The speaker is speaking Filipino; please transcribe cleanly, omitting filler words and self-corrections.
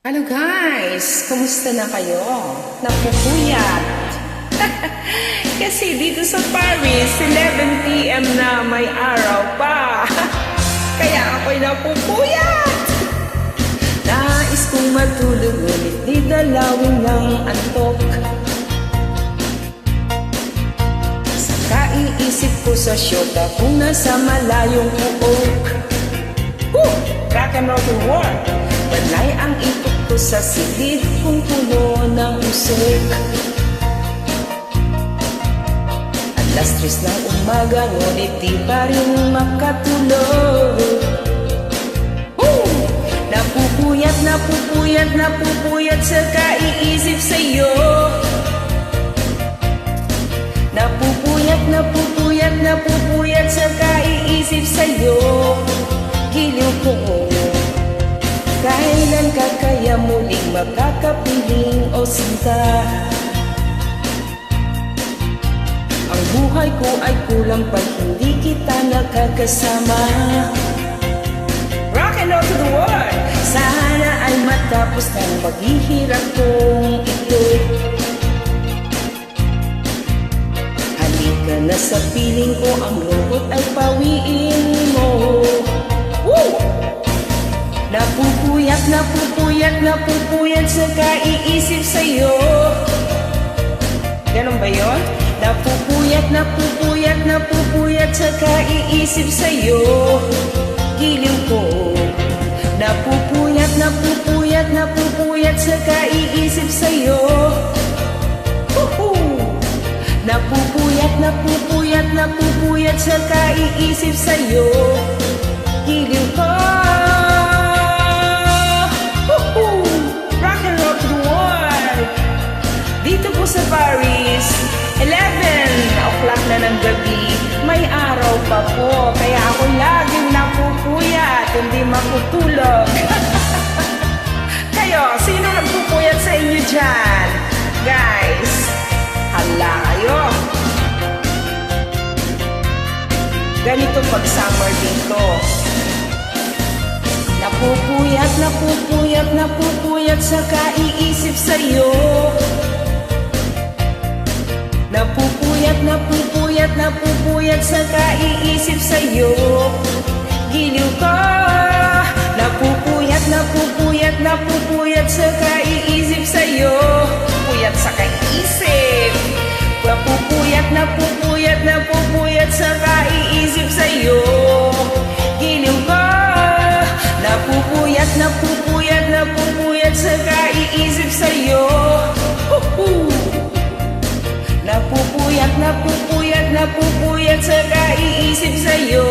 Hello guys! Kumusta na kayo? Napupuyat! Kasi dito sa Paris, 11 PM na may araw pa. Kaya ako'y napupuyat! Nais kong matulog, ngunit di dalawin ng antok. Saka iisip ko sa syota kung nasa malayong uok. Rock and roll to war! Panay ang ikot ko sa silid kung puno ng usok. Alas 3 ng umaga, ngunit di pa rin makatulog. Napupuyat, napupuyat, napupuyat sa kaiisip sa'yo. Napupuyat, napupuyat, napupuyat sa kaiisip sa'yo. Giliw ko, kailan ka kaya muling makakapiling o sinta? Ang buhay ko ay kulang pag hindi kita nakakasama. Rock and roll to the world! Sana ay matapos ng paghihirap kong ito. Halika na sa piling ko, ang lungkot ay pawiin mo. Woo! Napupuyat, napupuyat, napupuyat sa kaiisip sa'yo. Ganun ba yun? Napupuyat, napupuyat, napupuyat sa kaiisip sa'yo. Giliw ko. Napupuyat, napupuyat, napupuyat sa kaiisip sa'yo. Napupuyat, napupuyat, napupuyat sa kaiisip sa'yo. Giliw ko. Rock and roll to the world! Dito po sa Paris, 11 o'clock na ng gabi, may araw pa po. Kaya ako laging napupuyat, hindi makutulog. Kayo, sino nagpupuyat sa inyo dyan? Guys, hala kayo. Ganito pag summer dito. Napupuyat, napupuyat, napupuyat sa kaiisip sa'yo. Napupuyat, napupuyat, napupuyat sa kaiisip sa'yo. Giliw ko. Napupuyat, napupuyat, napupuyat sa kaiisip sa'yo. Puyat sa kaiisip. Napupuyat, napupuyat, napupuyat sa kaiisip sa'yo. Giliw ko. Napupuyat, napupuyat, napupuyat sa kaiisip sa'yo. Napupuyat, napupuyat, napupuyat sa kaiisip sa'yo.